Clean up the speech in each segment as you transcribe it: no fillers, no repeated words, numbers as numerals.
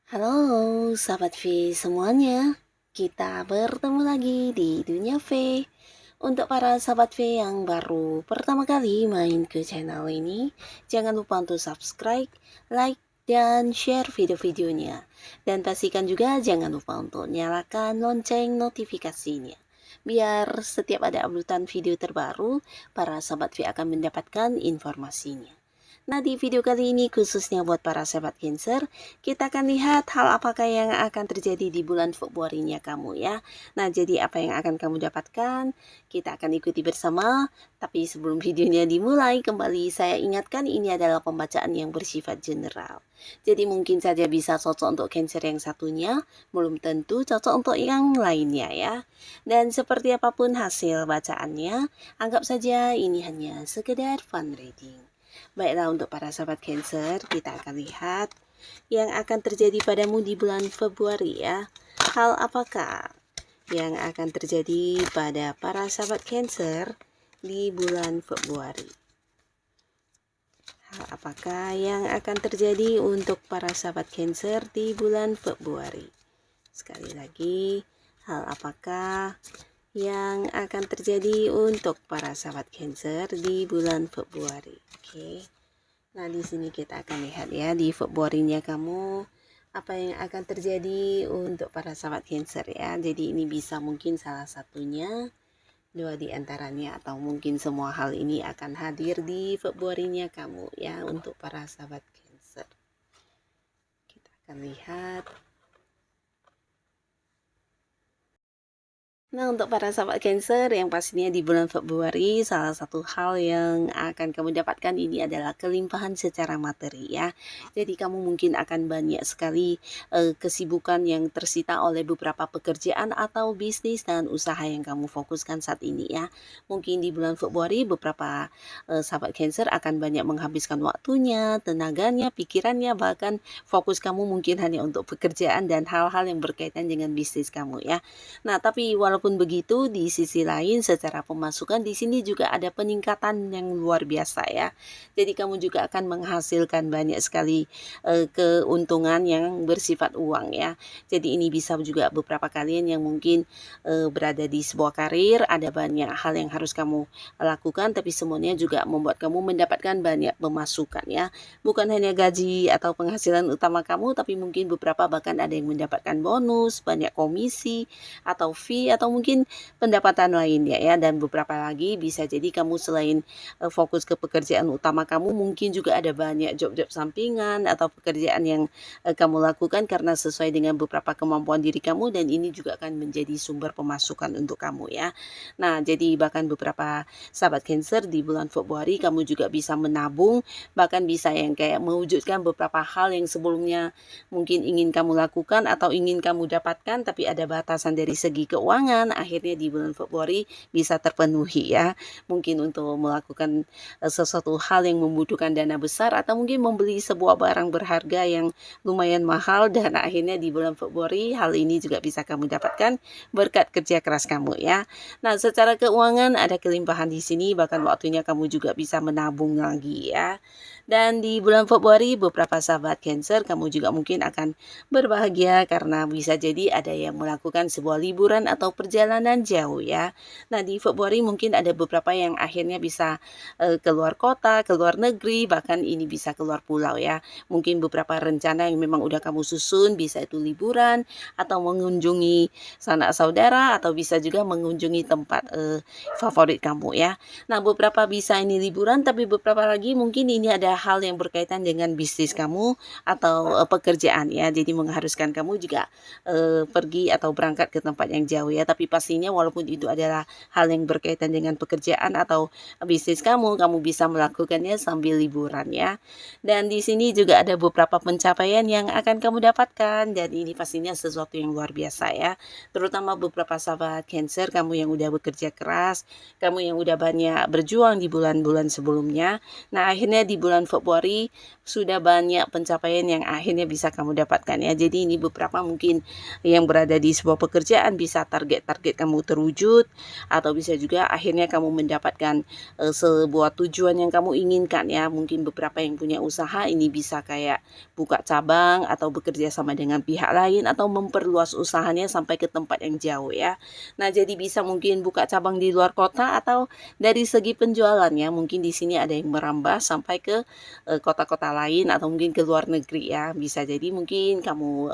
Halo sahabat V semuanya, kita bertemu lagi di Dunia V. Untuk para sahabat V yang baru pertama kali main ke channel ini, jangan lupa untuk subscribe, like, dan share video-videonya. Dan pastikan juga jangan lupa untuk nyalakan lonceng notifikasinya. Biar setiap ada uploadan video terbaru, para sahabat V akan mendapatkan informasinya. Nah, di video kali ini khususnya buat para sahabat Cancer, kita akan lihat hal apakah yang akan terjadi di bulan Februari-nya kamu ya. Nah, jadi apa yang akan kamu dapatkan? Kita akan ikuti bersama. Tapi sebelum videonya dimulai, kembali saya ingatkan ini adalah pembacaan yang bersifat general. Jadi mungkin saja bisa cocok untuk Cancer yang satunya, belum tentu cocok untuk yang lainnya ya. Dan seperti apapun hasil bacaannya, anggap saja ini hanya sekedar fun reading. Baiklah, untuk para sahabat Cancer, kita akan lihat yang akan terjadi padamu di bulan Februari ya. Hal apakah yang akan terjadi pada para sahabat Cancer di bulan Februari? Hal apakah yang akan terjadi untuk para sahabat Cancer di bulan Februari? Sekali lagi, hal apakah yang akan terjadi untuk para sahabat Cancer di bulan Februari? Oke. Nah, di sini kita akan lihat ya di Februari-nya kamu apa yang akan terjadi untuk para sahabat Cancer ya. Jadi ini bisa mungkin salah satunya, dua di antaranya, atau mungkin semua hal ini akan hadir di Februari-nya kamu ya untuk para sahabat Cancer. Kita akan lihat. Nah, untuk para sahabat Cancer yang pastinya di bulan Februari, salah satu hal yang akan kamu dapatkan ini adalah kelimpahan secara materi ya. Jadi kamu mungkin akan banyak sekali kesibukan yang tersita oleh beberapa pekerjaan atau bisnis dan usaha yang kamu fokuskan saat ini ya. Mungkin di bulan Februari beberapa sahabat Cancer akan banyak menghabiskan waktunya, tenaganya, pikirannya, bahkan fokus kamu mungkin hanya untuk pekerjaan dan hal-hal yang berkaitan dengan bisnis kamu ya. Nah, tapi walaupun begitu, di sisi lain secara pemasukan di sini juga ada peningkatan yang luar biasa ya. Jadi kamu juga akan menghasilkan banyak sekali keuntungan yang bersifat uang ya. Jadi ini bisa juga beberapa kalian yang mungkin berada di sebuah karir, ada banyak hal yang harus kamu lakukan, tapi semuanya juga membuat kamu mendapatkan banyak pemasukan ya. Bukan hanya gaji atau penghasilan utama kamu, tapi mungkin beberapa bahkan ada yang mendapatkan bonus, banyak komisi, atau fee, atau mungkin pendapatan lainnya ya. Dan beberapa lagi bisa jadi kamu selain fokus ke pekerjaan utama kamu, mungkin juga ada banyak job-job sampingan atau pekerjaan yang kamu lakukan karena sesuai dengan beberapa kemampuan diri kamu, dan ini juga akan menjadi sumber pemasukan untuk kamu ya. Nah, jadi bahkan beberapa sahabat Cancer di bulan Februari kamu juga bisa menabung, bahkan bisa yang kayak mewujudkan beberapa hal yang sebelumnya mungkin ingin kamu lakukan atau ingin kamu dapatkan, tapi ada batasan dari segi keuangan, akhirnya di bulan Februari bisa terpenuhi ya. Mungkin untuk melakukan sesuatu hal yang membutuhkan dana besar, atau mungkin membeli sebuah barang berharga yang lumayan mahal, dan akhirnya di bulan Februari hal ini juga bisa kamu dapatkan berkat kerja keras kamu ya. Nah, secara keuangan ada kelimpahan di sini, bahkan waktunya kamu juga bisa menabung lagi ya. Dan di bulan Februari beberapa sahabat Cancer kamu juga mungkin akan berbahagia karena bisa jadi ada yang melakukan sebuah liburan atau perjalanan jauh ya. Nah, di Februari mungkin ada beberapa yang akhirnya bisa keluar kota, keluar negeri, bahkan ini bisa keluar pulau ya. Mungkin beberapa rencana yang memang udah kamu susun, bisa itu liburan atau mengunjungi sanak saudara, atau bisa juga mengunjungi tempat favorit kamu ya. Nah, beberapa bisa ini liburan, tapi beberapa lagi mungkin ini ada hal yang berkaitan dengan bisnis kamu atau pekerjaan ya. Jadi mengharuskan kamu juga pergi atau berangkat ke tempat yang jauh ya. Tapi tapi pastinya walaupun itu adalah hal yang berkaitan dengan pekerjaan atau bisnis kamu, kamu bisa melakukannya sambil liburan ya. Dan di sini juga ada beberapa pencapaian yang akan kamu dapatkan dan ini pastinya sesuatu yang luar biasa ya. Terutama beberapa sahabat Cancer, kamu yang udah bekerja keras, kamu yang udah banyak berjuang di bulan-bulan sebelumnya. Nah, akhirnya di bulan Februari sudah banyak pencapaian yang akhirnya bisa kamu dapatkan ya. Jadi ini beberapa mungkin yang berada di sebuah pekerjaan bisa target-target kamu terwujud atau bisa juga akhirnya kamu mendapatkan sebuah tujuan yang kamu inginkan ya. Mungkin beberapa yang punya usaha ini bisa kayak buka cabang atau bekerja sama dengan pihak lain atau memperluas usahanya sampai ke tempat yang jauh ya. Nah, jadi bisa mungkin buka cabang di luar kota atau dari segi penjualan ya. Mungkin di sini ada yang merambah sampai ke kota-kota lain atau mungkin ke luar negeri ya. Bisa jadi mungkin kamu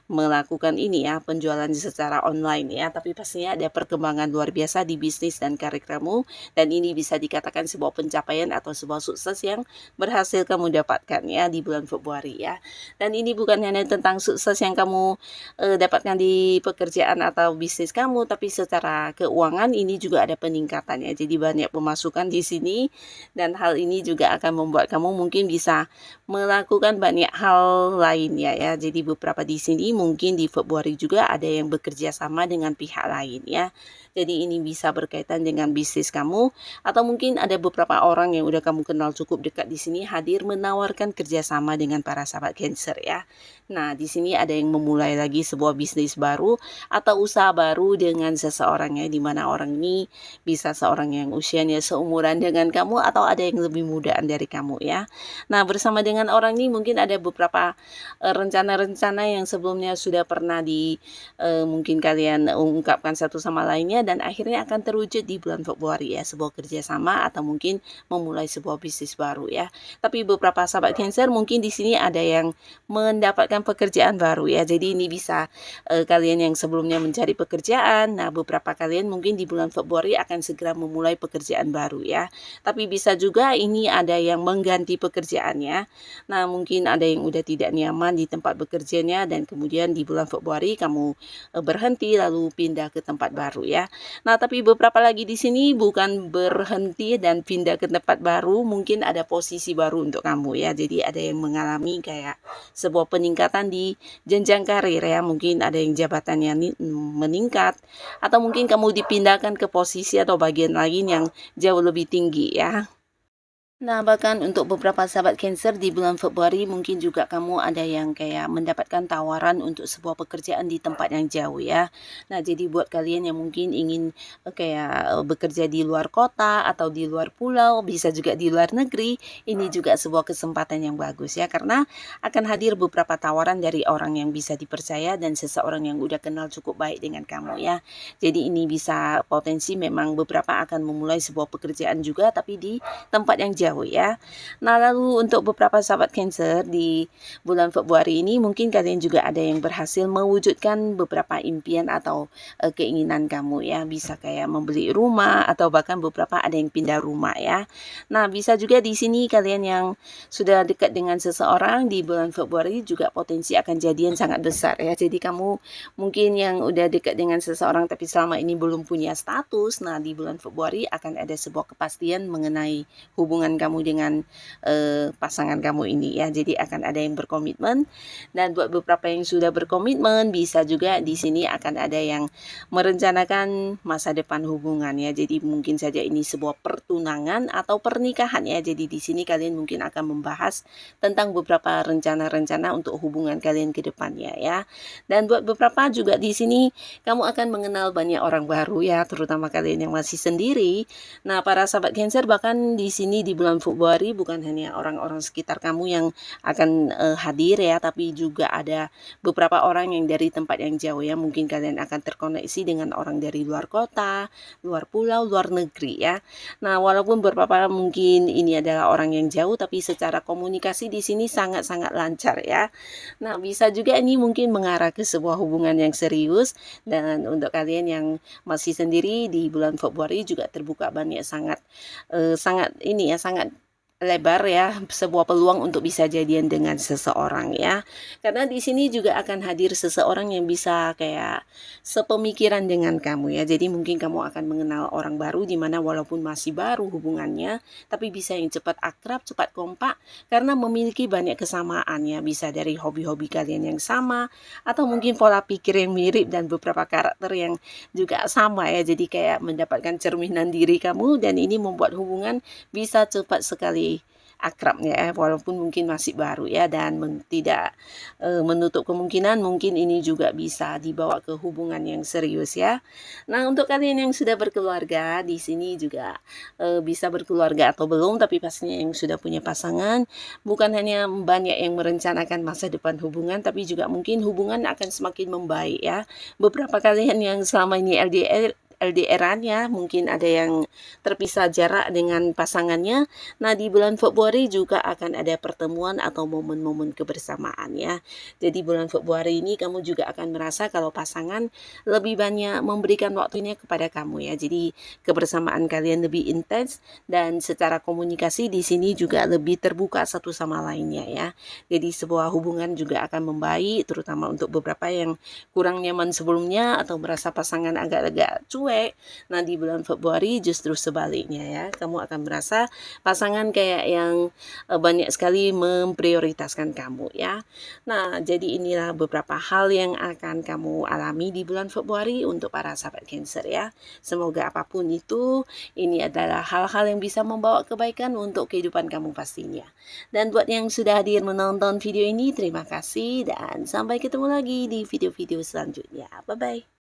melakukan ini ya, penjualan secara online ya, tapi pastinya ada perkembangan luar biasa di bisnis dan karir kamu dan ini bisa dikatakan sebuah pencapaian atau sebuah sukses yang berhasil kamu dapatkan ya di bulan Februari ya. Dan ini bukan hanya tentang sukses yang kamu dapatkan di pekerjaan atau bisnis kamu, tapi secara keuangan ini juga ada peningkatannya. Jadi banyak pemasukan di sini dan hal ini juga akan membuat kamu mungkin bisa melakukan banyak hal lainnya ya. Jadi beberapa di sini mungkin di Februari juga ada yang bekerja sama dengan pihak lain ya. Jadi ini bisa berkaitan dengan bisnis kamu atau mungkin ada beberapa orang yang udah kamu kenal cukup dekat di sini hadir menawarkan kerjasama dengan para sahabat Cancer ya. Nah, di sini ada yang memulai lagi sebuah bisnis baru atau usaha baru dengan seseorang ya, di mana orang ini bisa seorang yang usianya seumuran dengan kamu atau ada yang lebih mudaan dari kamu ya. Nah, bersama dengan orang ini mungkin ada beberapa rencana-rencana yang sebelumnya sudah pernah mungkin kalian ungkapkan satu sama lainnya dan akhirnya akan terwujud di bulan Februari ya, sebuah kerjasama atau mungkin memulai sebuah bisnis baru ya. Tapi beberapa sahabat Cancer mungkin di sini ada yang mendapatkan pekerjaan baru ya. Jadi ini bisa kalian yang sebelumnya mencari pekerjaan, nah beberapa kalian mungkin di bulan Februari akan segera memulai pekerjaan baru ya. Tapi bisa juga ini ada yang mengganti pekerjaannya. Nah, mungkin ada yang udah tidak nyaman di tempat bekerjanya dan kemudian di bulan Februari kamu berhenti lalu pindah ke tempat baru ya. Nah, tapi beberapa lagi di sini bukan berhenti dan pindah ke tempat baru, mungkin ada posisi baru untuk kamu ya. Jadi ada yang mengalami kayak sebuah peningkatan di jenjang karir ya. Mungkin ada yang jabatannya meningkat atau mungkin kamu dipindahkan ke posisi atau bagian lain yang jauh lebih tinggi ya. Nah, bahkan untuk beberapa sahabat Cancer di bulan Februari mungkin juga kamu ada yang kayak mendapatkan tawaran untuk sebuah pekerjaan di tempat yang jauh ya. Nah, jadi buat kalian yang mungkin ingin kayak bekerja di luar kota atau di luar pulau, bisa juga di luar negeri, ini juga sebuah kesempatan yang bagus ya karena akan hadir beberapa tawaran dari orang yang bisa dipercaya dan seseorang yang udah kenal cukup baik dengan kamu ya. Jadi ini bisa potensi memang beberapa akan memulai sebuah pekerjaan juga tapi di tempat yang jauh ya. Nah, lalu untuk beberapa sahabat Cancer di bulan Februari ini mungkin kalian juga ada yang berhasil mewujudkan beberapa impian atau keinginan kamu ya. Bisa kayak membeli rumah atau bahkan beberapa ada yang pindah rumah ya. Nah, bisa juga di sini kalian yang sudah dekat dengan seseorang di bulan Februari juga potensi akan jadian sangat besar ya. Jadi kamu mungkin yang udah dekat dengan seseorang tapi selama ini belum punya status. Nah, di bulan Februari akan ada sebuah kepastian mengenai hubungan kamu dengan pasangan kamu ini ya. Jadi akan ada yang berkomitmen dan buat beberapa yang sudah berkomitmen bisa juga di sini akan ada yang merencanakan masa depan hubungan ya. Jadi mungkin saja ini sebuah pertunangan atau pernikahan ya. Jadi di sini kalian mungkin akan membahas tentang beberapa rencana-rencana untuk hubungan kalian ke depannya ya. Dan buat beberapa juga di sini kamu akan mengenal banyak orang baru ya, terutama kalian yang masih sendiri. Nah, para sahabat Cancer bahkan di sini di bulan Februari bukan hanya orang-orang sekitar kamu yang akan hadir ya, tapi juga ada beberapa orang yang dari tempat yang jauh ya. Mungkin kalian akan terkoneksi dengan orang dari luar kota, luar pulau, luar negeri ya. Nah, walaupun beberapa mungkin ini adalah orang yang jauh, tapi secara komunikasi di sini sangat-sangat lancar ya. Nah, bisa juga ini mungkin mengarah ke sebuah hubungan yang serius dan untuk kalian yang masih sendiri di bulan Februari juga terbuka banyak sangat ini ya, sangat lebar ya, sebuah peluang untuk bisa jadian dengan seseorang ya. Karena di sini juga akan hadir seseorang yang bisa kayak sepemikiran dengan kamu ya. Jadi mungkin kamu akan mengenal orang baru di mana walaupun masih baru hubungannya, tapi bisa yang cepat akrab, cepat kompak karena memiliki banyak kesamaan ya. Bisa dari hobi-hobi kalian yang sama atau mungkin pola pikir yang mirip dan beberapa karakter yang juga sama ya. Jadi kayak mendapatkan cerminan diri kamu dan ini membuat hubungan bisa cepat sekali akrabnya ya, walaupun mungkin masih baru ya dan tidak menutup kemungkinan mungkin ini juga bisa dibawa ke hubungan yang serius ya. Nah, untuk kalian yang sudah berkeluarga di sini juga bisa berkeluarga atau belum, tapi pastinya yang sudah punya pasangan bukan hanya banyak yang merencanakan masa depan hubungan, tapi juga mungkin hubungan akan semakin membaik ya. Beberapa kalian yang selama ini LDR-an ya, mungkin ada yang terpisah jarak dengan pasangannya. Nah, di bulan Februari juga akan ada pertemuan atau momen-momen kebersamaan ya. Jadi bulan Februari ini kamu juga akan merasa kalau pasangan lebih banyak memberikan waktunya kepada kamu ya. Jadi kebersamaan kalian lebih intens dan secara komunikasi di sini juga lebih terbuka satu sama lainnya ya. Jadi sebuah hubungan juga akan membaik terutama untuk beberapa yang kurang nyaman sebelumnya atau merasa pasangan agak-agak cuek. Nah, di bulan Februari justru sebaliknya ya. Kamu akan merasa pasangan kayak yang banyak sekali memprioritaskan kamu ya. Nah, jadi inilah beberapa hal yang akan kamu alami di bulan Februari untuk para sahabat Cancer ya. Semoga apapun itu, ini adalah hal-hal yang bisa membawa kebaikan untuk kehidupan kamu pastinya. Dan buat yang sudah hadir menonton video ini, terima kasih dan sampai ketemu lagi di video-video selanjutnya. Bye-bye.